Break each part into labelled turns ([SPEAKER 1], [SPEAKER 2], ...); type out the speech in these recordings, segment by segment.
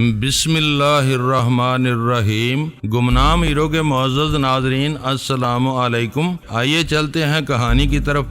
[SPEAKER 1] بسم اللہ الرحمن الرحیم۔ گمنام ہیرو کے معزز ناظرین السلام علیکم۔ آئیے چلتے ہیں کہانی کی طرف۔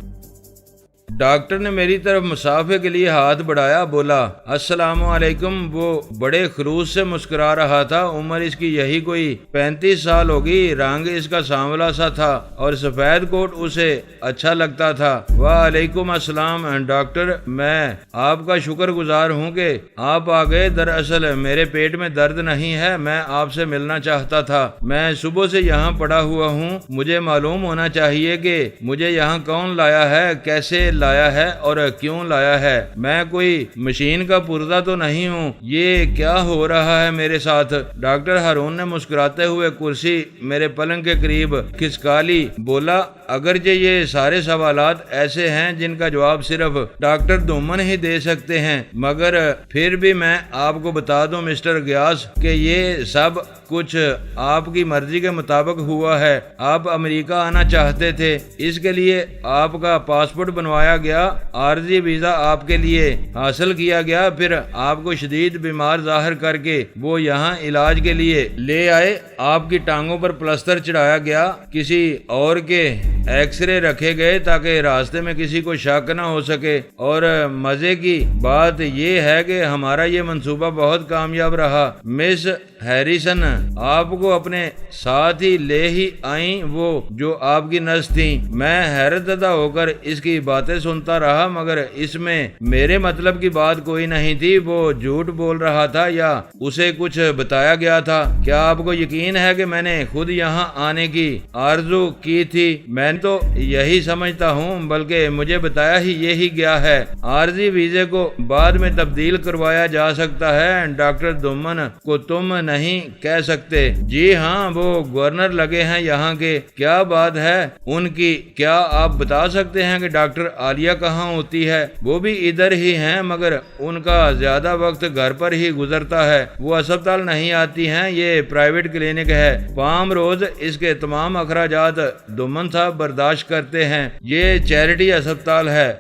[SPEAKER 1] ڈاکٹر نے میری طرف مسافے کے لیے ہاتھ بڑھایا، بولا السلام علیکم۔ وہ بڑے خلوص سے مسکرا رہا تھا۔ عمر اس کی یہی کوئی 35 سال ہوگی۔ رنگ اس کا سانولا سا تھا اور سفید کوٹ اسے اچھا لگتا تھا۔ وعلیکم السلام ڈاکٹر، میں آپ کا شکر گزار ہوں کہ آپ آ گئے۔ دراصل میرے پیٹ میں درد نہیں ہے، میں آپ سے ملنا چاہتا تھا۔ میں صبح سے یہاں پڑا ہوا ہوں، مجھے معلوم ہونا چاہیے کہ مجھے یہاں کون لایا ہے، کیسے لایا ہے اور کیوں لایا ہے۔ میں کوئی مشین کا پرزہ تو نہیں ہوں۔ یہ کیا ہو رہا ہے میرے ساتھ؟ ڈاکٹر ہارون نے مسکراتے ہوئے کرسی میرے پلنگ کے قریب کھسکا لی، بولا اگرچہ یہ سارے سوالات ایسے ہیں جن کا جواب صرف ڈاکٹر دومن ہی دے سکتے ہیں، مگر پھر بھی میں آپ کو بتا دوں مسٹر گیاس کہ یہ سب کچھ آپ کی مرضی کے مطابق ہوا ہے۔ آپ امریکہ آنا چاہتے تھے، اس کے لیے آپ کا پاسپورٹ بنوایا گیا، عارضی ویزا آپ کے لیے حاصل کیا گیا، پھر آپ کو شدید بیمار ظاہر کر کے وہ یہاں علاج کے لیے لے آئے۔ آپ کی ٹانگوں پر پلستر چڑھایا گیا، کسی اور کے ایکس رے رکھے گئے تاکہ راستے میں کسی کو شک نہ ہو سکے، اور مزے کی بات یہ ہے کہ ہمارا یہ منصوبہ بہت کامیاب رہا۔ مس ہیریسن آپ کو اپنے ساتھ ہی لے ہی آئیں، وہ جو آپ کی نرس تھیں۔ میں حیرت زدہ ہو کر اس کی باتیں سنتا رہا، مگر اس میں میرے مطلب کی بات کوئی نہیں تھی۔ وہ جھوٹ بول رہا تھا یا اسے کچھ بتایا گیا تھا؟ کیا آپ کو یقین ہے کہ میں نے خود یہاں آنے کی آرزو کی تھی؟ میں تو یہی سمجھتا ہوں، بلکہ مجھے بتایا ہی یہی گیا ہے۔ عارضی ویزے کو بعد میں تبدیل کروایا جا سکتا ہے، ڈاکٹر دومن کو تم نہیں کہہ سکتے۔ جی ہاں، وہ گورنر لگے ہیں یہاں کے۔ کیا بات ہے ان کی؟ کیا آپ بتا سکتے ہیں کہ ڈاکٹر عالیہ کہاں ہوتی ہے؟ وہ بھی ادھر ہی ہیں، مگر ان کا زیادہ وقت گھر پر ہی گزرتا ہے۔ وہ اسپتال نہیں آتی ہیں، یہ پرائیویٹ کلینک ہے۔ پام روز اس کے تمام اخراجات دومن صاحب برداشت کرتے ہیں۔ یہ چیریٹی اسپتال ہے۔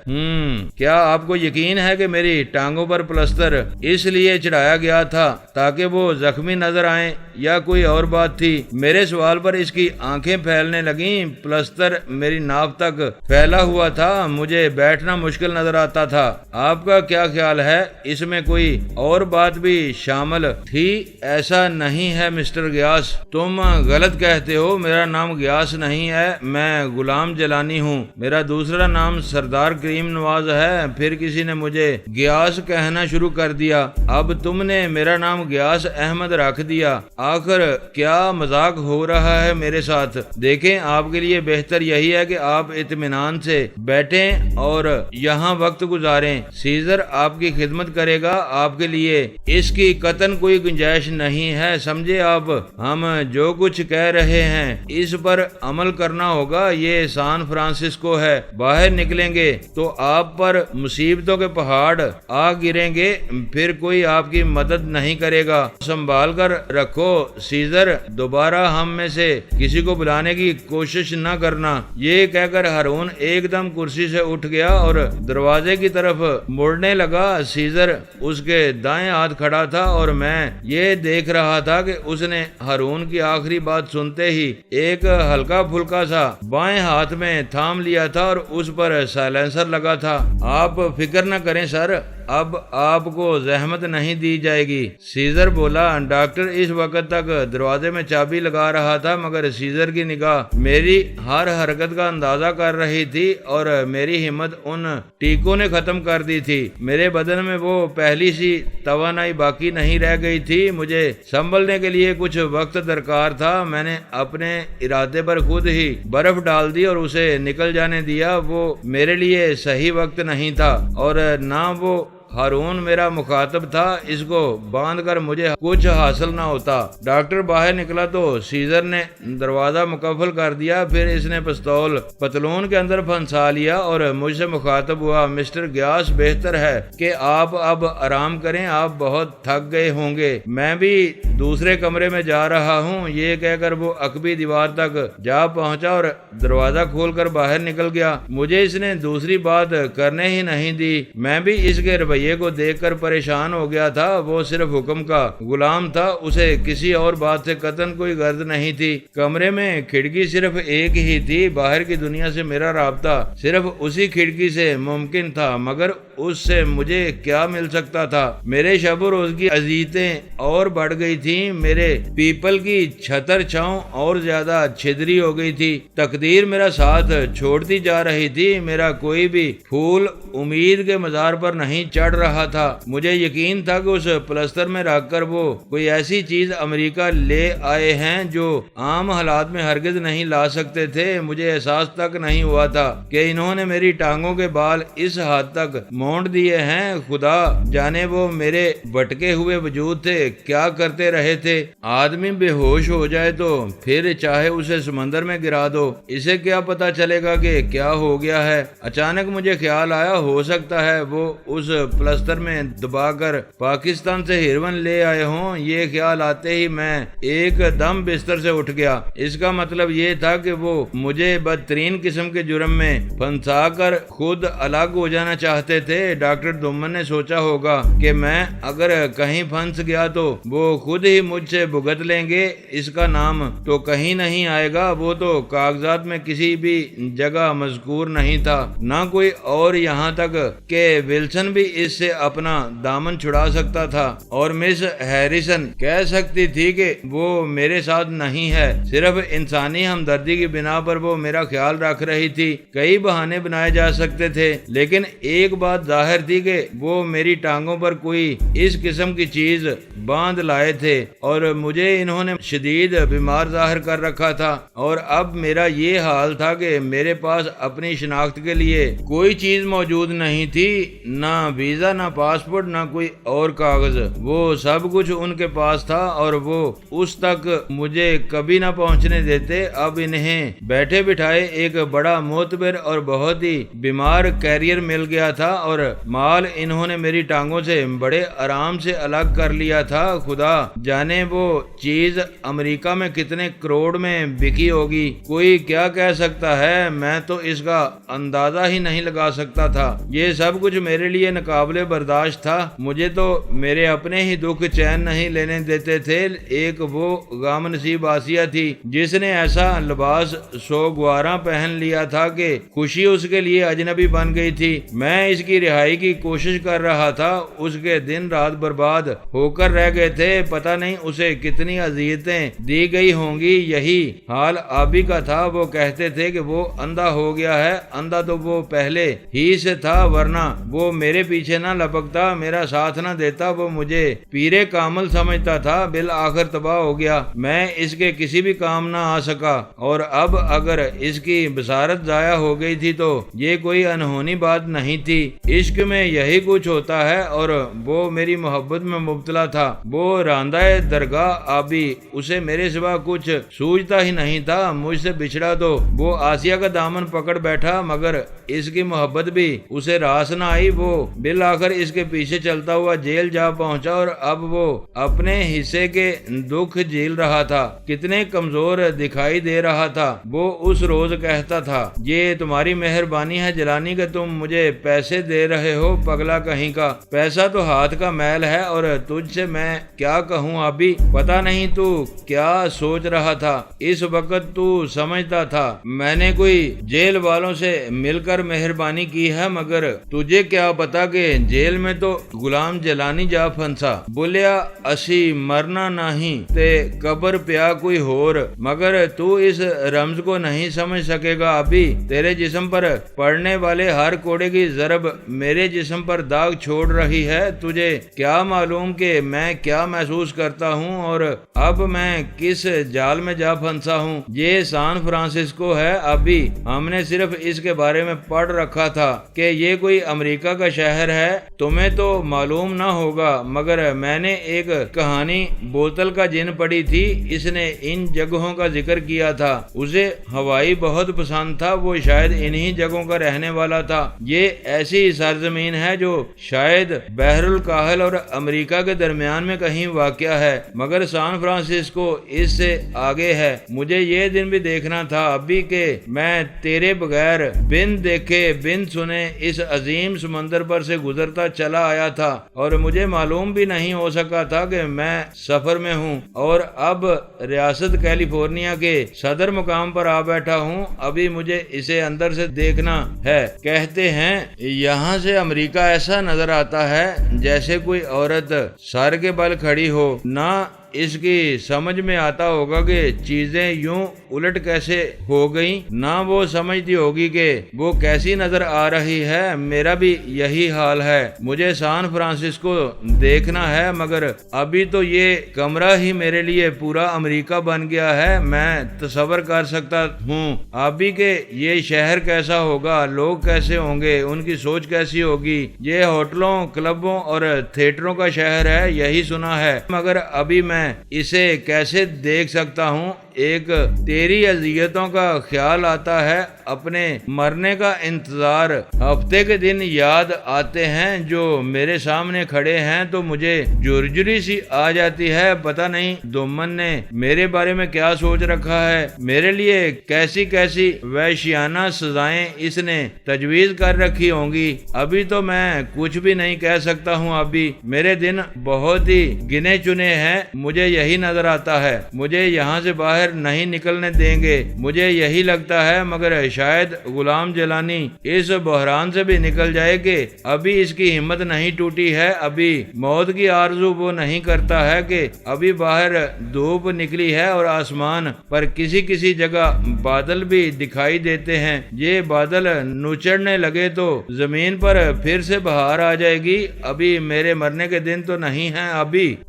[SPEAKER 1] کیا آپ کو یقین ہے کہ میری ٹانگوں پر پلستر اس لیے چڑھایا گیا تھا تاکہ وہ زخمی نظر آئیں، یا کوئی اور بات تھی؟ میرے سوال پر اس کی آنکھیں پھیلنے لگیں۔ پلستر میری ناف تک پھیلا ہوا تھا، مجھے بیٹھنا مشکل نظر آتا تھا۔ آپ کا کیا خیال ہے اس میں کوئی اور بات بھی شامل تھی؟ ایسا نہیں ہے مسٹر گیاس، تم غلط کہتے ہو۔ میرا نام گیاس نہیں ہے، میں غلام جلانی ہوں۔ میرا دوسرا نام سردار کریم نواز ہے۔ پھر کسی نے مجھے گیاس کہنا شروع کر دیا۔ اب تم نے میرا نام گیاس احمد رکھ دیا۔ آخر کیا مذاق ہو رہا ہے میرے ساتھ؟ دیکھیں، آپ کے لیے بہتر یہی ہے کہ آپ اطمینان سے بیٹھیں اور یہاں وقت گزاریں۔ سیزر آپ کی خدمت کرے گا، آپ کے لیے اس کی قطعاً کوئی گنجائش نہیں ہے، سمجھے آپ؟ ہم جو کچھ کہہ رہے ہیں اس پر عمل کرنا ہوگا۔ یہ سان فرانسسکو ہے، باہر نکلیں گے تو آپ پر مصیبتوں کے پہاڑ آ گریں گے، پھر کوئی آپ کی مدد نہیں کرے گا۔ سنبھال کر رکھو سیزر، دوبارہ ہم میں سے کسی کو بلانے کی کوشش نہ کرنا۔ یہ کہہ کر ہارون ایک دم کرسی سے اٹھ گیا اور دروازے کی طرف مڑنے لگا۔ سیزر اس کے دائیں ہاتھ کھڑا تھا اور میں یہ دیکھ رہا تھا کہ اس نے ہارون کی آخری بات سنتے ہی ایک ہلکا پھلکا سا بائیں ہاتھ میں تھام لیا تھا اور اس پر سائلنسر لگا تھا۔ آپ فکر نہ کریں سر، اب آپ کو زحمت نہیں دی جائے گی، سیزر بولا۔ ڈاکٹر اس وقت تک دروازے میں چابی لگا رہا تھا، مگر سیزر کی نگاہ میری ہر حرکت کا اندازہ کر رہی تھی اور میری ہمت ان ٹیکوں نے ختم کر دی تھی۔ میرے بدن میں وہ پہلی سی توانائی باقی نہیں رہ گئی تھی۔ مجھے سنبھلنے کے لیے کچھ وقت درکار تھا۔ میں نے اپنے ارادے پر خود ہی برف ڈال دی اور اسے نکل جانے دیا۔ وہ میرے لیے صحیح وقت نہیں تھا اور نہ وہ ہارون میرا مخاطب تھا، اس کو باندھ کر مجھے کچھ حاصل نہ ہوتا۔ ڈاکٹر باہر نکلا تو سیزر نے دروازہ مقفل کر دیا، پھر اس نے پستول پتلون کے اندر پھنسا لیا اور مجھ سے مخاطب ہوا، مسٹر گیاس بہتر ہے کہ آپ اب آرام کریں، آپ بہت تھک گئے ہوں گے۔ میں بھی دوسرے کمرے میں جا رہا ہوں، یہ کہہ کر وہ عقبی دیوار تک جا پہنچا اور دروازہ کھول کر باہر نکل گیا۔ مجھے اس نے دوسری بات کرنے ہی نہیں دی۔ میں بھی اس کے رویے کو دیکھ کر پریشان ہو گیا تھا۔ وہ صرف حکم کا غلام تھا، اسے کسی اور بات سے قطعاً کوئی غرض نہیں تھی۔ کمرے میں کھڑکی صرف ایک ہی تھی، باہر کی دنیا سے میرا رابطہ صرف اسی کھڑکی سے ممکن تھا، مگر اس سے مجھے کیا مل سکتا تھا؟ میرے شب و روز کی اذیتیں اور بڑھ گئی تھیں، میرے پیپل کی چھتر چھاؤں اور زیادہ چھدری ہو گئی تھی، تقدیر میرا ساتھ چھوڑتی جا رہی تھی، میرا کوئی بھی پھول امید کے مزار پر نہیں چڑھ رہا تھا۔ مجھے یقین تھا کہ اس پلستر میں رکھ کر وہ کوئی ایسی چیز امریکہ لے آئے ہیں جو عام حالات میں ہرگز نہیں لا سکتے تھے۔ مجھے احساس تک نہیں ہوا تھا کہ انہوں نے میری ٹانگوں کے بال اس حد تک مونڈ دیے ہیں۔ خدا جانے وہ میرے بھٹکے ہوئے وجود تھے کیا کرتے رہے تھے۔ آدمی بے ہوش ہو جائے تو پھر چاہے اسے سمندر میں گرا دو، اسے کیا پتا چلے گا کہ کیا ہو گیا ہے۔ اچانک مجھے خیال آیا ہو سکتا ہے وہ اس پلستر میں دبا کر پاکستان سے ہیروئن لے آئے ہوں۔ یہ خیال آتے ہی میں ایک دم بستر سے اٹھ گیا۔ اس کا مطلب یہ تھا کہ وہ مجھے بدترین قسم کے جرم میں پھنسا کر خود الگ ہو جانا چاہتے تھے۔ ڈاکٹر دمن نے سوچا ہوگا کہ میں اگر کہیں پھنس گیا تو وہ خود ہی مجھ سے بھگت لیں گے، اس کا نام تو کہیں نہیں آئے گا، وہ تو کاغذات میں کسی بھی جگہ مذکور نہیں تھا، نہ کوئی اور، یہاں تک کہ ولسن بھی اس سے اپنا دامن چھڑا سکتا تھا اور مس ہیریسن کہہ سکتی تھی کہ وہ میرے ساتھ نہیں ہے، صرف انسانی ہمدردی کی بنا پر وہ میرا خیال رکھ رہی تھی۔ کئی بہانے بنائے جا سکتے تھے، لیکن ایک بات ظاہر تھی کہ وہ میری ٹانگوں پر کوئی اس قسم کی چیز باندھ لائے تھے اور مجھے انہوں نے شدید بیمار ظاہر کر رکھا تھا، اور اب میرا یہ حال تھا کہ میرے پاس اپنی شناخت کے لیے کوئی چیز موجود نہیں تھی، نہ ویزا، نہ پاسپورٹ، نہ کوئی اور کاغذ۔ وہ سب کچھ ان کے پاس تھا اور وہ اس تک مجھے کبھی نہ پہنچنے دیتے۔ اب انہیں بیٹھے بٹھائے ایک بڑا معتبر اور بہت ہی بیمار کیریئر مل گیا تھا اور مال انہوں نے میری ٹانگوں سے بڑے آرام سے الگ کر لیا تھا۔ خدا جانے وہ چیز امریکہ میں کتنے کروڑ میں بکی ہوگی، کوئی کیا کہہ سکتا ہے، میں تو اس کا اندازہ ہی نہیں لگا سکتا تھا۔ یہ سب کچھ میرے لیے ناقابل برداشت تھا، مجھے تو میرے اپنے ہی دکھ چین نہیں لینے دیتے تھے۔ ایک وہ غم نصیب آسیہ تھی جس نے ایسا لباس سوگوارا پہن لیا تھا کہ خوشی اس کے لیے اجنبی بن گئی تھی۔ میں اس کی رہائی کی کوشش کر رہا تھا، اس کے دن رات برباد ہو کر رہ گئے تھے، پتہ نہیں اسے کتنی اذیتیں دی گئی ہوں گی۔ یہی حال آبی کا تھا، وہ کہتے تھے کہ وہ اندھا ہو گیا ہے، اندھا تو وہ پہلے ہی سے تھا، ورنہ وہ میرے پیچھے نہ لپکتا، میرا ساتھ نہ دیتا، وہ مجھے پیرے کامل سمجھتا تھا، بالآخر تباہ ہو گیا، میں اس کے کسی بھی کام نہ آ سکا، اور اب اگر اس کی بصارت ضائع ہو گئی تھی تو یہ کوئی انہونی بات نہیں تھی۔ عشق میں یہی کچھ ہوتا ہے، اور وہ میری محبت میں مبتلا تھا۔ وہ راندہ درگاہ آبی، اسے میرے سوا کچھ سوچتا ہی نہیں تھا، مجھ سے بچھڑا تو وہ آسیہ کا دامن پکڑ بیٹھا، مگر اس کی محبت بھی اسے راس نہ آئی۔ وہ بالآخر اس کے پیچھے چلتا ہوا جیل جا پہنچا اور اب وہ اپنے حصے کے دکھ جھیل رہا تھا۔ کتنے کمزور دکھائی دے رہا تھا۔ وہ اس روز کہتا تھا، یہ تمہاری مہربانی ہے جیلانی کہ تم مجھے پیسے دے رہے ہو، پگلا کہیں کا، پیسہ تو ہاتھ کا میل ہے، اور تجھ سے میں کیا کہوں ابھی، پتہ نہیں تو کیا سوچ رہا تھا، اس وقت تو سمجھتا تھا میں نے کوئی جیل والوں سے مل کر مہربانی کی ہے، مگر تجھے کیا پتا کہ جیل میں تو غلام جیلانی جا پھنسا۔ بولیا اسی مرنا نہیں تے قبر پیا کوئی ہور، مگر تو اس رمز کو نہیں سمجھ سکے گا ابھی، تیرے جسم پر پڑنے والے ہر کوڑے کی ضرب میرے جسم پر داغ چھوڑ رہی ہے، تجھے کیا معلوم کہ میں کیا محسوس کرتا ہوں اور اب میں کس جال میں جا پھنسا ہوں۔ یہ سان فرانسسکو ہے ابھی، ہم نے صرف اس کے بارے میں پڑھ رکھا تھا کہ یہ کوئی امریکہ کا شہر ہے، تمہیں تو معلوم نہ ہوگا، مگر میں نے ایک کہانی بوتل کا جن پڑھی تھی، اس نے ان جگہوں کا ذکر کیا تھا، اسے ہوائی بہت پسند تھا، وہ شاید انہی جگہوں کا رہنے والا تھا۔ یہ ایسی سرزمین ہے جو شاید بحر الکاہل اور امریکہ کے درمیان میں کہیں واقع گیا ہے، مگر سان فرانسسکو اس سے آگے ہے۔ مجھے یہ دن بھی دیکھنا تھا ابھی کہ میں تیرے بغیر بن دیکھے بن سنے اس عظیم سمندر پر سے گزرتا چلا آیا تھا، اور مجھے معلوم بھی نہیں ہو سکا تھا کہ میں سفر میں ہوں اور اب ریاست کیلیفورنیا کے صدر مقام پر آ بیٹھا ہوں۔ ابھی مجھے اسے اندر سے دیکھنا ہے۔ کہتے ہیں یہاں سے امریکہ ایسا نظر آتا ہے جیسے کوئی عورت سر کے بل کھڑی ہو، نہ اس کی سمجھ میں آتا ہوگا کہ چیزیں یوں الٹ کیسے ہو گئیں، نہ وہ سمجھتی ہوگی کہ وہ کیسی نظر آ رہی ہے۔ میرا بھی یہی حال ہے۔ مجھے سان فرانسسکو دیکھنا ہے، مگر ابھی تو یہ کمرہ ہی میرے لیے پورا امریکہ بن گیا ہے۔ میں تصور کر سکتا ہوں ابھی کہ یہ شہر کیسا ہوگا، لوگ کیسے ہوں گے، ان کی سوچ کیسی ہوگی۔ یہ ہوٹلوں، کلبوں اور تھیٹروں کا شہر ہے، یہی سنا ہے، مگر ابھی میں اسے کیسے دیکھ سکتا ہوں۔ ایک تیری اذیتوں کا خیال آتا ہے، اپنے مرنے کا انتظار، ہفتے کے دن یاد آتے ہیں جو میرے سامنے کھڑے ہیں تو مجھے جرجری سی آ جاتی ہے۔ پتہ نہیں دومن نے میرے بارے میں کیا سوچ رکھا ہے، میرے لیے کیسی کیسی وحشیانہ سزائیں اس نے تجویز کر رکھی ہوں گی۔ ابھی تو میں کچھ بھی نہیں کہہ سکتا ہوں، ابھی میرے دن بہت ہی گنے چنے ہیں۔ مجھے یہی نظر آتا ہے، مجھے یہاں سے باہر نہیں نکلنے دیں گے، مجھے یہی لگتا ہے، مگر شاید غلام جیلانی اس بحران سے بھی نکل جائے کہ ابھی اس کی ہمت نہیں ٹوٹی ہے، ابھی موت کی آرزو وہ نہیں کرتا ہے کہ ابھی باہر دھوپ نکلی ہے اور آسمان پر کسی کسی جگہ بادل بھی دکھائی دیتے ہیں۔ یہ بادل نچڑنے لگے تو زمین پر پھر سے بہار آ جائے گی۔ ابھی میرے مرنے کے دن تو نہیں ہیں،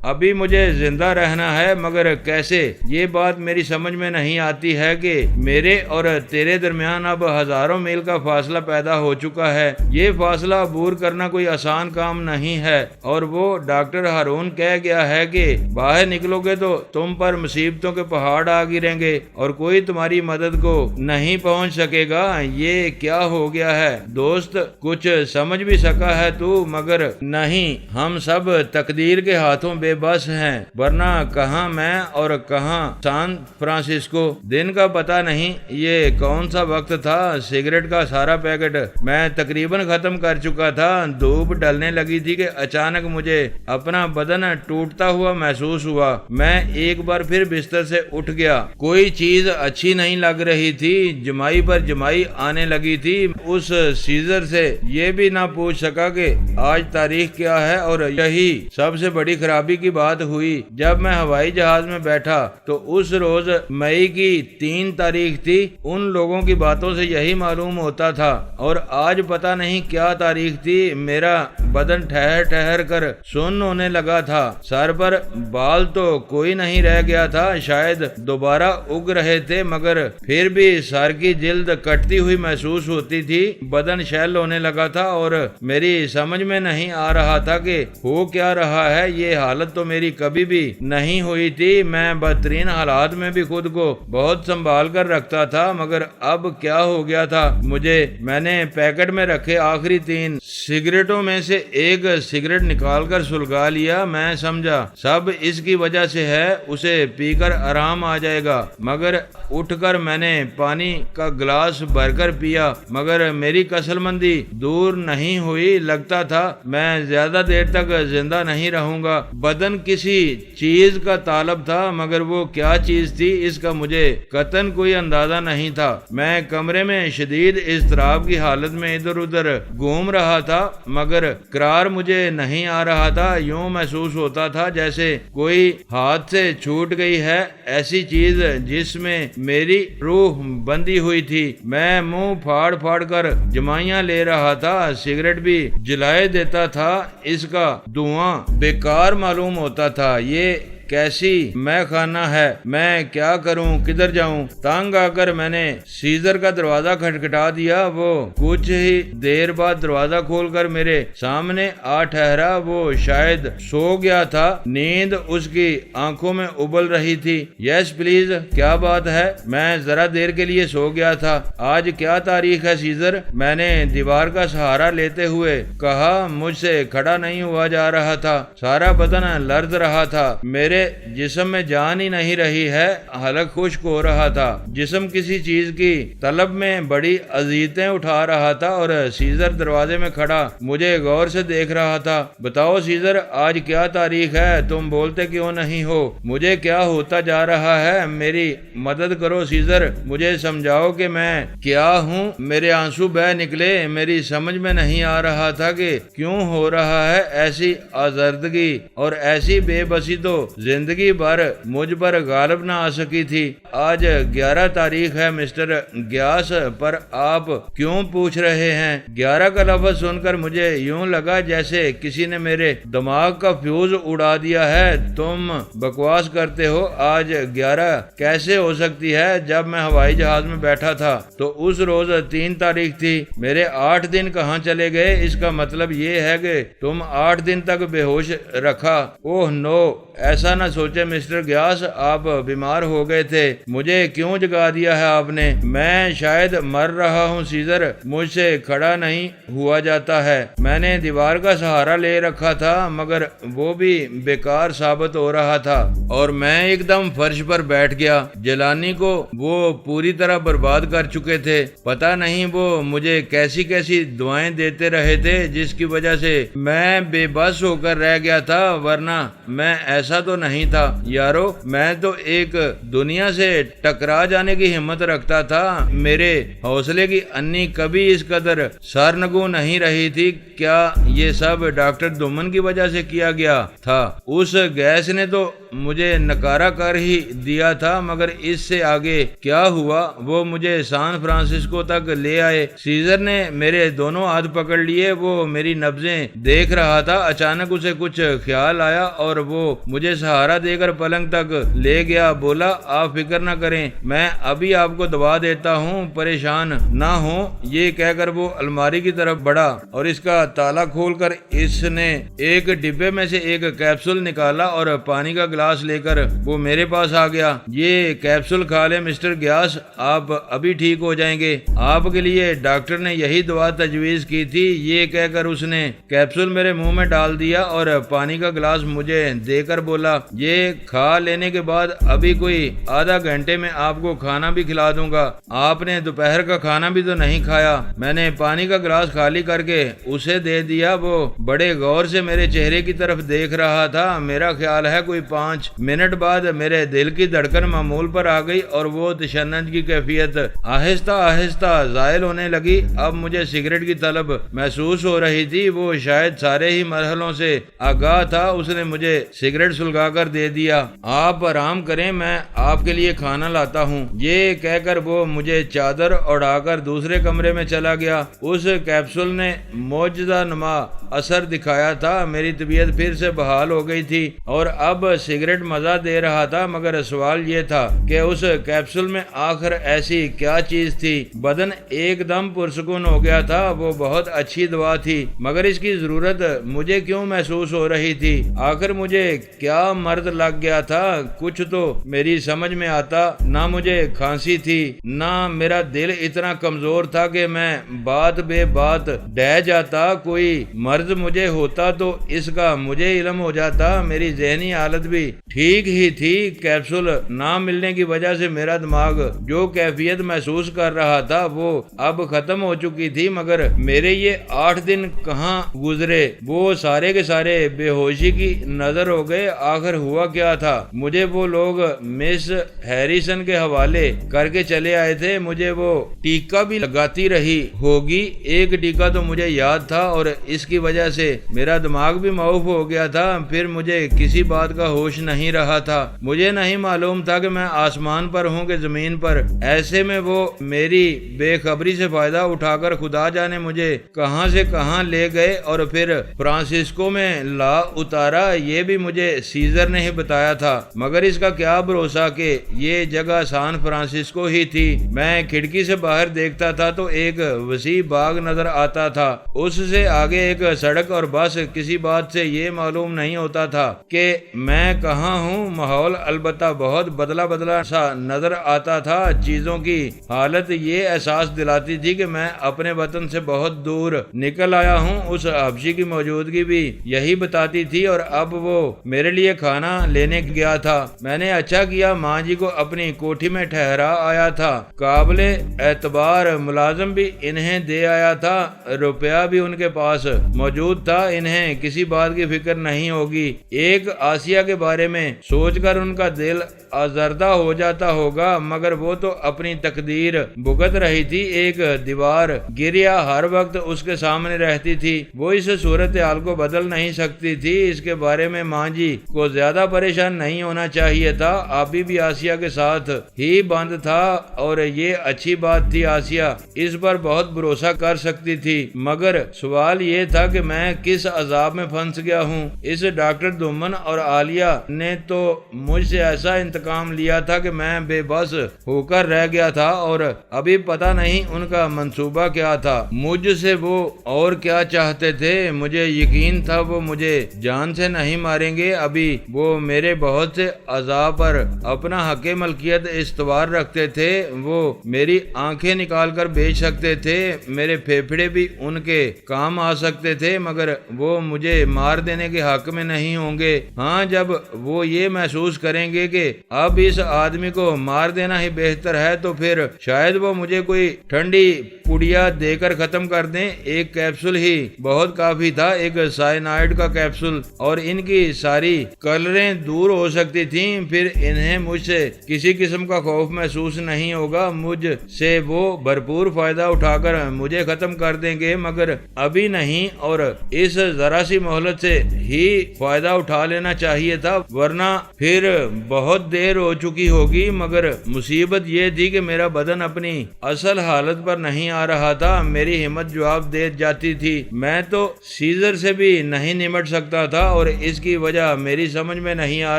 [SPEAKER 1] ابھی مجھے زندہ رہنا ہے، مگر کیسے؟ یہ بات میری سمجھ میں نہیں آتی ہے کہ میرے اور تیرے درمیان اب ہزاروں میل کا فاصلہ پیدا ہو چکا ہے۔ یہ فاصلہ عبور کرنا کوئی آسان کام نہیں ہے، اور وہ ڈاکٹر ہارون کہہ گیا ہے کہ باہر نکلو گے تو تم پر مصیبتوں کے پہاڑ آ گریں گے اور کوئی تمہاری مدد کو نہیں پہنچ سکے گا۔ یہ کیا ہو گیا ہے دوست؟ کچھ سمجھ بھی سکا ہے تو؟ مگر نہیں، ہم سب تقدیر کے ہاتھوں بے بس ہیں، ورنہ کہاں میں اور کہاں سان فرانسسکو۔ دن کا پتہ نہیں یہ کون سا وقت تھا، سگریٹ کا سارا پیکٹ میں تقریباً ختم کر چکا تھا۔ دھوپ ڈلنے لگی تھی کہ اچانک مجھے اپنا بدن ٹوٹتا ہوا محسوس ہوا۔ میں ایک بار پھر بستر سے اٹھ گیا۔ کوئی چیز اچھی نہیں لگ رہی تھی، جمائی پر جمائی آنے لگی تھی۔ اس سیزر سے یہ بھی نہ پوچھ سکا کہ آج تاریخ کیا ہے، اور یہی سب سے بڑی خرابی کی بات ہوئی جب میں ہوائی جہاز میں بیٹھا تو اس روز مئی کی 3 تاریخ تھی۔ ان لوگوں کی باتوں سے یہی معلوم ہوتا تھا، اور آج پتہ نہیں کیا تاریخ تھی۔ میرا بدن ٹھہر ٹھہر کر سن ہونے لگا تھا، سر پر بال تو کوئی نہیں رہ گیا تھا، شاید دوبارہ اگ رہے تھے، مگر پھر بھی سر کی جلد کٹتی ہوئی محسوس ہوتی تھی۔ بدن شیل ہونے لگا تھا اور میری سمجھ میں نہیں آ رہا تھا کہ ہو کیا رہا ہے۔ یہ حالت تو میری کبھی بھی نہیں ہوئی تھی۔ میں بدترین حالات میں بھی خود کو بہت سنبھال کر رکھتا تھا، مگر اب کیا ہو گیا تھا مجھے؟ میں نے پیکٹ میں رکھے آخری 3 سگریٹوں میں سے ایک سگریٹ نکال کر سلگا لیا۔ میں سمجھا سب اس کی وجہ سے ہے، اسے پی کر آرام آ جائے گا، مگر اٹھ کر میں نے پانی کا گلاس بھر کر پیا، مگر میری کسل مندی دور نہیں ہوئی۔ لگتا تھا میں زیادہ دیر تک زندہ نہیں رہوں گا۔ بدن کسی چیز کا طالب تھا، مگر وہ کیا چیز تھی اس کا مجھے قطعاً کوئی اندازہ نہیں تھا۔ میں کمرے میں شدید اضطراب کی حالت میں ادھر ادھر گھوم رہا تھا، مگر قرار مجھے نہیں آ رہا تھا۔ یوں محسوس ہوتا تھا جیسے کوئی ہاتھ سے چھوٹ گئی ہے ایسی چیز جس میں میری روح بندھی ہوئی تھی۔ میں منہ پھاڑ پھاڑ کر جمائیاں لے رہا تھا، سگریٹ بھی جلائے دیتا تھا، اس کا دھواں بیکار معلوم ہوتا تھا۔ یہ کیسی میں خانہ ہے، میں کیا کروں، کدھر جاؤں؟ تنگ آ کر میں نے سیزر کا دروازہ کھٹکھٹا دیا۔ وہ کچھ ہی دیر بعد دروازہ کھول کر میرے سامنے آ ٹھہرا۔ وہ شاید سو گیا تھا، نیند اس کی آنکھوں میں ابل رہی تھی۔ یس پلیز، کیا بات ہے؟ میں ذرا دیر کے لیے سو گیا تھا۔ آج کیا تاریخ ہے سیزر؟ میں نے دیوار کا سہارا لیتے ہوئے کہا۔ مجھ سے کھڑا نہیں ہوا جا رہا تھا، سارا بدن لرز رہا تھا، میرے جسم میں جان ہی نہیں رہی ہے، حلق خشک ہو رہا تھا، جسم کسی چیز کی طلب میں بڑی اذیتیں اٹھا رہا تھا، اور سیزر دروازے میں کھڑا مجھے غور سے دیکھ رہا تھا۔ بتاؤ سیزر، آج کیا تاریخ ہے؟ تم بولتے کیوں نہیں ہو؟ مجھے کیا ہوتا جا رہا ہے؟ میری مدد کرو سیزر، مجھے سمجھاؤ کہ میں کیا ہوں۔ میرے آنسو بہہ نکلے، میری سمجھ میں نہیں آ رہا تھا کہ کیوں ہو رہا ہے ایسی آزردگی اور ایسی بے بسی تو زندگی بھر مجھ پر غالب نہ آ سکی تھی۔ آج 11 تاریخ ہے مسٹر گیاس، پر آپ کیوں پوچھ رہے ہیں؟ 11 کا لفظ سن کر مجھے یوں لگا جیسے کسی نے میرے دماغ کا فیوز اڑا دیا ہے۔ تم بکواس کرتے ہو، آج 11 کیسے ہو سکتی ہے؟ جب میں ہوائی جہاز میں بیٹھا تھا تو اس روز 3 تاریخ تھی، میرے 8 دن کہاں چلے گئے؟ اس کا مطلب یہ ہے کہ تم 8 دن تک بے ہوش رکھا۔ اوہ نو، ایسا نہ سوچے مسٹر گیاس، آپ بیمار ہو گئے تھے، مجھے کیوں جگا دیا ہے آپ نے؟ میں شاید مر رہا ہوں سیزر، مجھ سے کھڑا نہیں ہوا جاتا ہے۔ میں نے دیوار کا سہارا لے رکھا تھا مگر وہ بھی بیکار ثابت ہو رہا تھا، اور میں ایک دم فرش پر بیٹھ گیا۔ جیلانی کو وہ پوری طرح برباد کر چکے تھے، پتہ نہیں وہ مجھے کیسی کیسی دعائیں دیتے رہے تھے جس کی وجہ سے میں بے بس ہو کر رہ گیا تھا، ورنہ میں ایسا تو نہیں تھا یارو، میں تو ایک دنیا سے ٹکرا جانے کی ہمت رکھتا تھا۔ میرے حوصلے کی انی کبھی اس قدر سرنگوں نہیں رہی تھی۔ کیا یہ سب ڈاکٹر دومن کی وجہ سے کیا گیا تھا؟ اس گیس نے تو مجھے نکارا کر ہی دیا تھا، مگر اس سے آگے کیا ہوا وہ مجھے سان فرانسسکو تک لے آئے۔ سیزر نے میرے دونوں ہاتھ پکڑ لیے، وہ میری نبضیں دیکھ رہا تھا۔ اچانک اسے کچھ خیال آیا اور وہ مجھے سہارا دے کر پلنگ تک لے گیا۔ بولا، آپ فکر نہ کریں، میں ابھی آپ کو دوا دیتا ہوں، پریشان نہ ہوں۔ یہ کہہ کر وہ الماری کی طرف بڑھا اور اس کا تالا کھول کر اس نے ایک ڈبے میں سے ایک کیپسول نکالا اور پانی کا گلاس لے کر وہ میرے پاس آ گیا۔ یہ کیپسول کھا لیں مسٹر گیاس، آپ ابھی ٹھیک ہو جائیں گے، آپ کے لیے ڈاکٹر نے یہی دوا تجویز کی تھی۔ یہ کہہ کر اس نے کیپسول میرے منہ میں ڈال دیا اور پانی کا گلاس مجھے دے کر بولا، یہ کھا لینے کے بعد ابھی کوئی آدھا گھنٹے میں آپ کو کھانا بھی کھلا دوں گا۔ آپ نے دوپہر کا کھانا بھی تو نہیں کھایا۔ میں نے پانی کا گلاس خالی کر کے اسے دے دیا۔ وہ بڑے غور سے میرے چہرے کی طرف دیکھ رہا تھا۔ میرا خیال ہے کوئی 5 منٹ بعد میرے دل کی دھڑکن معمول پر آ گئی اور وہ تشنج کی کیفیت آہستہ آہستہ زائل ہونے لگی۔ اب مجھے سگریٹ کی طلب محسوس ہو رہی تھی۔ وہ شاید سارے ہی مرحلوں سے آگاہ تھا۔ اس نے مجھے سگریٹ سلگا کر دے دیا۔ آپ آرام کریں، میں آپ کے لیے کھانا لاتا ہوں۔ یہ کہہ کر وہ مجھے چادر اڑا کر دوسرے کمرے میں چلا گیا۔ اس کیپسول نے معجزہ نما اثر دکھایا تھا۔ میری طبیعت پھر سے بحال ہو گئی تھی اور اب سگریٹ مزہ دے رہا تھا، مگر سوال یہ تھا کہ اس کیپسول میں آخر ایسی کیا چیز تھی؟ بدن ایک دم پرسکون ہو گیا تھا۔ وہ بہت اچھی دوا تھی، مگر اس کی ضرورت مجھے کیوں محسوس ہو رہی تھی؟ آخر مجھے کیا مرض لگ گیا تھا؟ کچھ تو میری سمجھ میں آتا نہ۔ مجھے کھانسی تھی نہ میرا دل اتنا کمزور تھا کہ میں بات بے بات ڈہ جاتا۔ کوئی مرض مجھے ہوتا تو اس کا مجھے علم ہو جاتا۔ میری ذہنی حالت بھی ٹھیک ہی تھی۔ کیپسول نہ ملنے کی وجہ سے میرا دماغ جو کیفیت محسوس کر رہا تھا وہ اب ختم ہو چکی تھی، مگر میرے یہ 8 دن کہاں گزرے؟ وہ سارے کے سارے بے ہوشی کی نظر ہو گئے۔ آخر ہوا کیا تھا؟ مجھے وہ لوگ مس ہیریسن کے حوالے کر کے چلے آئے تھے۔ مجھے وہ ٹیکا بھی لگاتی رہی ہوگی۔ ایک ٹیکا تو مجھے یاد تھا اور اس کی وجہ سے میرا دماغ بھی معاف ہو گیا تھا۔ پھر مجھے کسی بات کا ہوش نہیں رہا تھا۔ مجھے نہیں معلوم تھا کہ میں آسمان پر ہوں کہ زمین پر۔ ایسے میں وہ میری بے خبری سے فائدہ اٹھا کر خدا جانے مجھے کہاں سے کہاں لے گئے اور پھر فرانسسکو میں لا اتارا۔ یہ بھی مجھے سیزر سیزر نے ہی بتایا تھا، مگر اس کا کیا بھروسہ کہ یہ جگہ سان فرانسسکو ہی تھی۔ میں کھڑکی سے باہر دیکھتا تھا تو ایک وسیع باغ نظر آتا تھا، اس سے آگے ایک سڑک اور بس۔ کسی بات سے یہ معلوم نہیں ہوتا تھا کہ میں کہاں ہوں۔ ماحول البتہ بہت بدلا سا نظر آتا تھا۔ چیزوں کی حالت یہ احساس دلاتی تھی کہ میں اپنے وطن سے بہت دور نکل آیا ہوں۔ اس حبشی کی موجودگی بھی یہی بتاتی تھی، اور اب وہ میرے لیے کھانا لینے گیا تھا۔ میں نے اچھا کیا ماں جی کو اپنی کوٹھی میں ٹھہرا آیا تھا۔ قابل اعتبار ملازم بھی انہیں دے آیا تھا، روپیہ بھی ان کے پاس موجود تھا۔ انہیں کسی بات کی فکر نہیں ہوگی۔ ایک آسیہ کے بارے میں سوچ کر ان کا دل آزردہ ہو جاتا ہوگا، مگر وہ تو اپنی تقدیر بھگت رہی تھی۔ ایک دیوار گریا ہر وقت اس کے سامنے رہتی تھی، وہ اس صورتحال کو بدل نہیں سکتی تھی۔ اس کے بارے میں ماں جی کو زیادہ پریشان نہیں ہونا چاہیے تھا۔ ابھی بھی آسیہ کے ساتھ ہی بند تھا، اور یہ اچھی بات تھی۔ آسیہ اس پر بہت بھروسہ کر سکتی تھی، مگر سوال یہ تھا کہ میں کس عذاب میں پھنس گیا ہوں۔ اس ڈاکٹر دومن اور عالیہ نے تو مجھ سے ایسا انتقام لیا تھا کہ میں بے بس ہو کر رہ گیا تھا، اور ابھی پتہ نہیں ان کا منصوبہ کیا تھا۔ مجھ سے وہ اور کیا چاہتے تھے؟ مجھے یقین تھا وہ مجھے جان سے نہیں ماریں گے۔ ابھی وہ میرے بہت سے اعضاء پر اپنا حق ملکیت استوار رکھتے تھے۔ وہ میری آنکھیں نکال کر بیچ سکتے تھے، میرے پھیپھڑے بھی ان کے کام آ سکتے تھے، مگر وہ مجھے مار دینے کے حق میں نہیں ہوں گے۔ ہاں، جب وہ یہ محسوس کریں گے کہ اب اس آدمی کو مار دینا ہی بہتر ہے، تو پھر شاید وہ مجھے کوئی ٹھنڈی پڑیا دے کر ختم کر دیں۔ ایک کیپسول ہی بہت کافی تھا، ایک سائنائڈ کا کیپسول، اور ان کی ساری کلریں دور ہو سکتی تھیں۔ پھر انہیں مجھ سے کسی قسم کا خوف محسوس نہیں ہوگا۔ مجھ سے وہ بھرپور فائدہ اٹھا کر مجھے ختم کر دیں گے، مگر ابھی نہیں، اور اس ذرا سی مہلت سے ہی فائدہ اٹھا لینا چاہیے تھا، ورنہ پھر بہت دیر ہو چکی ہوگی۔ مگر مصیبت یہ تھی کہ میرا بدن اپنی اصل حالت پر نہیں آ رہا تھا۔ میری ہمت جواب دے جاتی تھی۔ میں تو سیزر سے بھی نہیں نمٹ سکتا تھا، اور اس کی وجہ میری سمجھ میں نہیں آ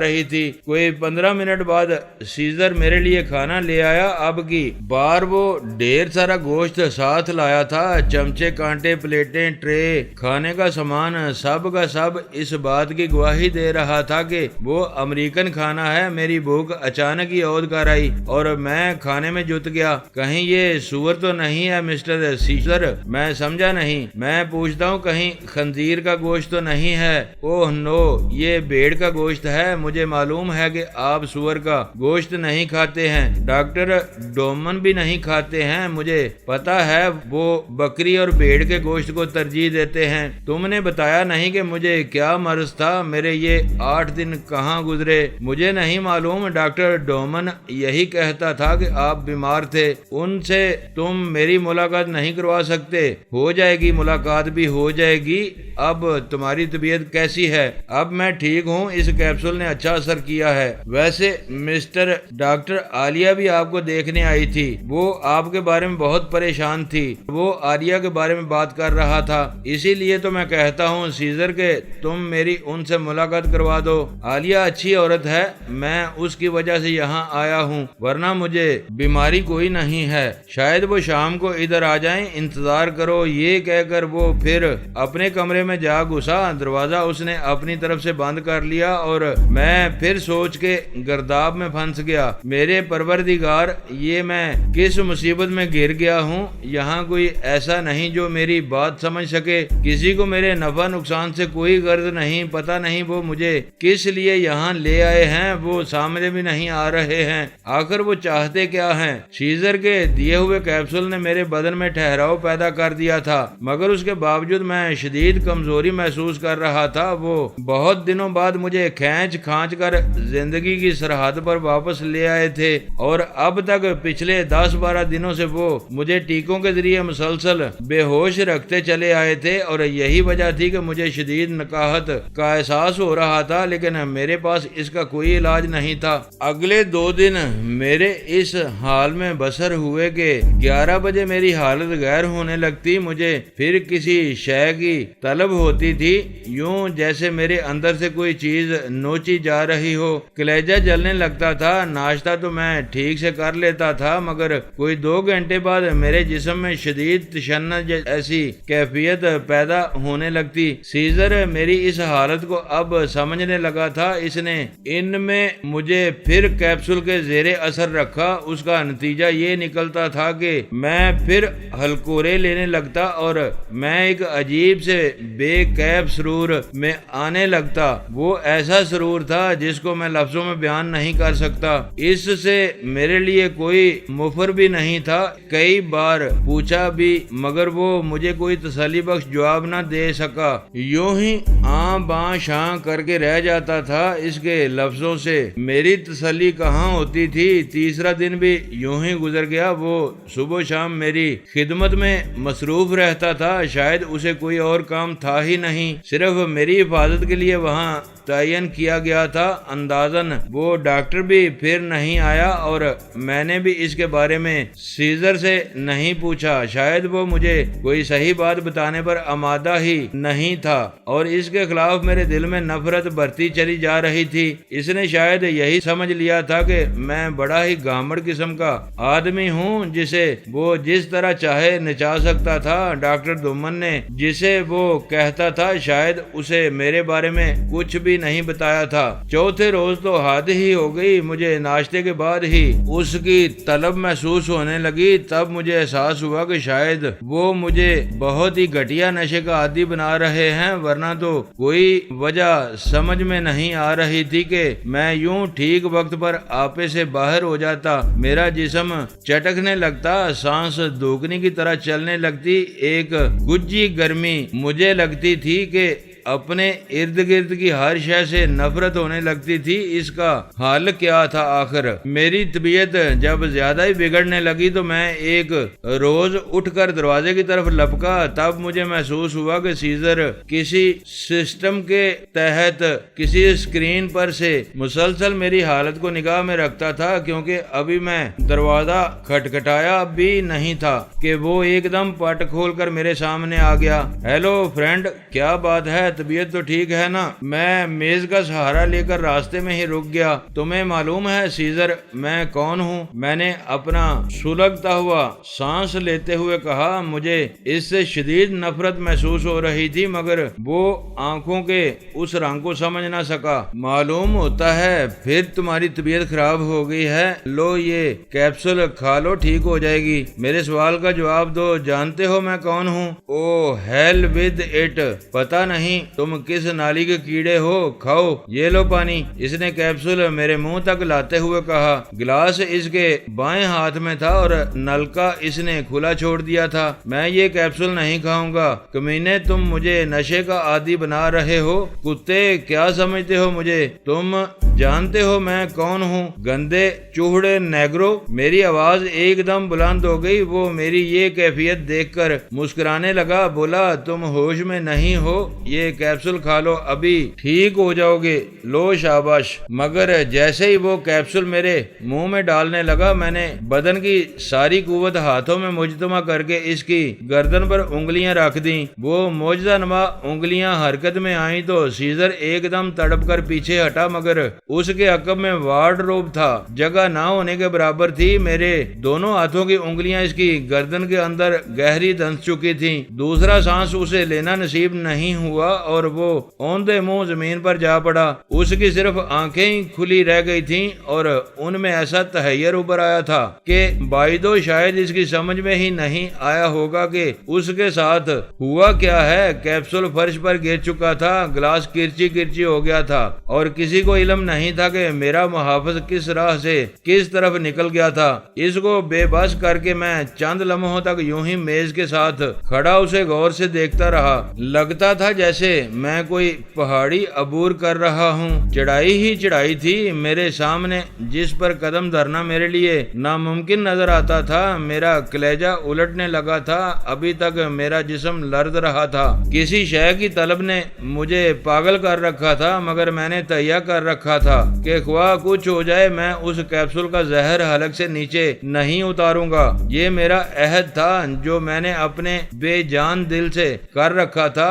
[SPEAKER 1] رہی تھی۔ کوئی 15 منٹ بعد سیزر میرے لیے کھانا لے آیا۔ اب کی بار وہ ڈھیر سارا گوشت ساتھ لایا تھا، چمچے، کانٹے، پلیٹیں، ٹرے، کھانے کا سامان، سب کا سب اس بات کی گواہی دے رہا تھا کہ وہ امریکن کھانا ہے۔ میری بھوک اچانک ہی عود کر آئی، اور میں کھانے میں جت گیا۔ کہیں یہ سور تو نہیں ہے مسٹر سیزر؟ میں سمجھا نہیں۔ میں پوچھتا ہوں کہیں خنزیر کا گوشت تو نہیں ہے؟ اوہ نو، یہ بھیڑ کا گوشت ہے۔ مجھے معلوم ہے کہ آپ سور کا گوشت نہیں کھاتے ہیں، ڈاکٹر ڈومن بھی نہیں کھاتے ہیں۔ مجھے پتا ہے وہ بکری اور بھیڑ کے گوشت کو ترجیح دیتے ہیں۔ تم نے بتایا نہیں کہ مجھے کیا مرض تھا۔ میرے یہ 8 دن کہاں گزرے مجھے نہیں معلوم۔ ڈاکٹر ڈومن یہی کہتا تھا کہ آپ بیمار تھے، ان سے تم میری ملاقات نہیں کروا سکتے۔ ہو جائے گی، ملاقات بھی ہو جائے گی۔ اب تمہاری طبیعت کیسی ہے؟ اب میں ٹھیک ہوں، اس کیپسول نے اچھا اثر کیا ہے۔ ویسے مسٹر ڈاکٹر عالیہ بھی آپ کو دیکھنے آئی تھی، وہ آپ کے بارے میں بہت پریشان تھی۔ وہ عالیہ کے بارے میں بات کر رہا تھا، اسی لیے تو میں کہتا ہوں سیزر کہ تم میری ان سے ملاقات کروا دو۔ عالیہ اچھی عورت ہے، میں اس کی وجہ سے یہاں آیا ہوں، ورنہ مجھے بیماری کوئی نہیں ہے۔ شاید وہ شام کو ادھر آ جائیں، انتظار کرو۔ یہ کہہ کر وہ پھر اپنے کمرے میں جا گھسا۔ دروازہ اس نے اپنی طرف سے بند کر لیا، اور میں پھر سوچ کے گرداب میں پھنس گیا۔ میرے پروردگار، یہ میں کس مصیبت میں گر گیا ہوں؟ یہاں کوئی ایسا نہیں جو میری بات سمجھ سکے۔ کسی کو میرے نفع نقصان سے کوئی غرض نہیں۔ پتہ نہیں وہ مجھے کس لیے یہاں لے آئے ہیں، وہ سامنے بھی نہیں آ رہے ہیں۔ آخر وہ چاہتے کیا ہیں؟ سیزر کے دیے ہوئے کیپسول نے میرے بدن میں ٹھہراؤ پیدا کر دیا تھا، مگر اس کے باوجود میں شدید کمزوری محسوس کر رہا تھا۔ وہ بہت دنوں بعد مجھے کھینچ کر زندگی کی سرحد پر واپس لے آئے تھے، اور اب تک پچھلے 10-12 دنوں سے وہ مجھے ٹیکوں کے ذریعے مسلسل بے ہوش رکھتے چلے آئے تھے، اور یہی وجہ تھی کہ مجھے شدید نکاہت کا احساس ہو رہا تھا، لیکن میرے پاس اس کا کوئی علاج نہیں تھا۔ اگلے 2 دن میرے اس حال میں بسر ہوئے کہ 11 بجے میری حالت غیر ہونے لگتی، مجھے پھر کسی شے کی طلب ہوتی تھی، یوں جیسے میرے اندر سے کوئی چیز چیز نوچی جا رہی ہو، کلیجہ جلنے لگتا تھا۔ ناشتہ تو میں ٹھیک سے کر لیتا تھا، مگر کوئی 2 گھنٹے بعد میرے جسم میں شدید تشنج ایسی کیفیت پیدا ہونے لگتی۔ سیزر میری اس حالت کو اب سمجھنے لگا تھا۔ اس نے ان میں مجھے پھر کیپسول کے زیر اثر رکھا۔ اس کا نتیجہ یہ نکلتا تھا کہ میں پھر ہلکورے لینے لگتا اور میں ایک عجیب سے بے کیف سرور میں آنے لگتا۔ وہ ایسا سرور تھا جس کو میں لفظوں میں بیان نہیں کر سکتا۔ اس سے میرے لیے کوئی مفر بھی نہیں تھا۔ کئی بار پوچھا بھی مگر وہ مجھے کوئی تسلی بخش جواب نہ دے سکا، یوں ہی آں باں شاں کر کے رہ جاتا تھا۔ اس کے لفظوں سے میری تسلی کہاں ہوتی تھی۔ تیسرا دن بھی یوں ہی گزر گیا۔ وہ صبح و شام میری خدمت میں مصروف رہتا تھا۔ شاید اسے کوئی اور کام تھا ہی نہیں، صرف میری حفاظت کے لیے وہاں تعین کیا گیا تھا۔ اندازاً وہ ڈاکٹر بھی پھر نہیں آیا اور میں نے بھی اس کے بارے میں سیزر سے نہیں پوچھا۔ شاید وہ مجھے کوئی صحیح بات بتانے پر آمادہ ہی نہیں تھا اور اس کے خلاف میرے دل میں نفرت بڑھتی چلی جا رہی تھی۔ اس نے شاید یہی سمجھ لیا تھا کہ میں بڑا ہی گامڑ قسم کا آدمی ہوں جسے وہ جس طرح چاہے نچا سکتا تھا۔ ڈاکٹر دومن نے جسے وہ کہتا تھا شاید اسے میرے بارے میں کچھ بھی نہیں بتایا تھا۔ چوتھے روز تو حد ہی ہو گئی۔ مجھے ناشتے کے بعد ہی اس کی طلب محسوس ہونے لگی۔ تب مجھے احساس ہوا کہ شاید وہ مجھے بہت ہی گھٹیا نشے کا عادی بنا رہے ہیں، ورنہ تو کوئی وجہ سمجھ میں نہیں آ رہی تھی کہ میں یوں ٹھیک وقت پر آپے سے باہر ہو جاتا۔ میرا جسم چٹکنے لگتا، سانس دھوکنے کی طرح چلنے لگتی۔ ایک گجی گرمی مجھے لگتی تھی کہ اپنے ارد گرد کی ہر شے سے نفرت ہونے لگتی تھی۔ اس کا حل کیا تھا آخر؟ میری طبیعت جب زیادہ ہی بگڑنے لگی تو میں ایک روز اٹھ کر دروازے کی طرف لپکا۔ تب مجھے محسوس ہوا کہ سیزر کسی سسٹم کے تحت کسی اسکرین پر سے مسلسل میری حالت کو نگاہ میں رکھتا تھا، کیونکہ ابھی میں دروازہ کھٹکھٹایا بھی نہیں تھا کہ وہ ایک دم پٹ کھول کر میرے سامنے آ گیا۔ ہیلو فرینڈ، کیا بات ہے؟ طبیعت تو ٹھیک ہے نا؟ میں میز کا سہارا لے کر راستے میں ہی رک گیا۔ تمہیں معلوم ہے سیزر میں کون ہوں؟ میں نے اپنا سلگتا ہوا سانس لیتے ہوئے کہا۔ مجھے اس سے شدید نفرت محسوس ہو رہی تھی، مگر وہ آنکھوں کے اس رنگ کو سمجھ نہ سکا۔ معلوم ہوتا ہے پھر تمہاری طبیعت خراب ہو گئی ہے۔ لو یہ کیپسول کھا لو، ٹھیک ہو جائے گی۔ میرے سوال کا جواب دو، جانتے ہو میں کون ہوں؟ او ہیل ود اٹ، پتہ نہیں تم کس نالی کے کیڑے ہو، کھاؤ یہ لو پانی۔ اس نے کیپسول میرے منہ تک لاتے ہوئے کہا۔ گلاس اس کے بائیں ہاتھ میں تھا اور نلکا اس نے کھلا چھوڑ دیا تھا۔ میں یہ کیپسول نہیں کھاؤں گا۔ کمینے، تم مجھے نشے کا عادی بنا رہے ہو۔ کتے، کیا سمجھتے ہو مجھے؟ تم جانتے ہو میں کون ہوں؟ گندے چوہڑے نیگرو۔ میری آواز ایک دم بلند ہو گئی۔ وہ میری یہ کیفیت دیکھ کر مسکرانے لگا، بولا تم ہوش میں نہیں ہو، یہ کیپسول کھا لو، ابھی ٹھیک ہو جاؤ گے۔ لو شاباش۔ مگر جیسے ہی وہ کیپسول میرے منہ میں ڈالنے لگا، میں نے بدن کی ساری قوت ہاتھوں میں مجتمع کر کے اس کی گردن پر انگلیاں رکھ دیں۔ وہ معجزہ نما انگلیاں حرکت میں آئیں تو سیزر ایک دم تڑپ کر پیچھے ہٹا، مگر اس کے عقب میں وارڈروب تھا، جگہ نہ ہونے کے برابر تھی۔ میرے دونوں ہاتھوں کی انگلیاں اس کی گردن کے اندر گہری دھنس چکی تھیں۔ دوسرا سانس اسے لینا نصیب نہیں ہوا اور وہ اوندے منہ زمین پر جا پڑا۔ اس کی صرف آنکھیں ہی کھلی رہ گئی تھیں اور ان میں ایسا تحیر ابھر آیا تھا کہ بائدو شاید اس کی سمجھ میں ہی نہیں آیا ہوگا کہ اس کے ساتھ ہوا کیا ہے۔ کیپسول فرش پر گر چکا تھا، گلاس کرچی کرچی ہو گیا تھا اور کسی کو علم نہیں تھا کہ میرا محافظ کس راہ سے کس طرف نکل گیا تھا۔ اس کو بے بس کر کے میں چند لمحوں تک یوں ہی میز کے ساتھ کھڑا اسے غور سے دیکھتا رہا۔ لگتا تھا جیسے میں کوئی پہاڑی عبور کر رہا ہوں۔ چڑھائی ہی چڑھائی تھی۔ میرے سامنے جس پر قدم دھرنا میرے لیے ناممکن نظر آتا تھا، میرا کلیجہ الٹنے لگا تھا۔ ابھی تک میرا جسم لرز رہا تھا۔ کسی شے کی طلب نے مجھے پاگل کر رکھا تھا، مگر میں نے تہیہ کر رکھا تھا کہ خواہ کچھ ہو جائے میں اس کیپسول کا زہر حلق سے نیچے نہیں اتاروں گا۔ یہ میرا عہد تھا جو میں نے اپنے بے جان دل سے کر رکھا تھا۔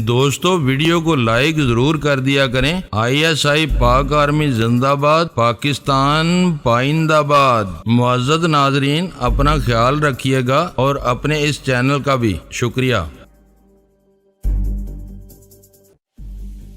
[SPEAKER 1] دوستو ویڈیو کو لائک ضرور کر دیا کریں۔ ISI پاک آرمی زندہ باد، پاکستان پائندہ باد۔ معزز ناظرین، اپنا خیال رکھیے گا اور اپنے اس چینل کا بھی شکریہ۔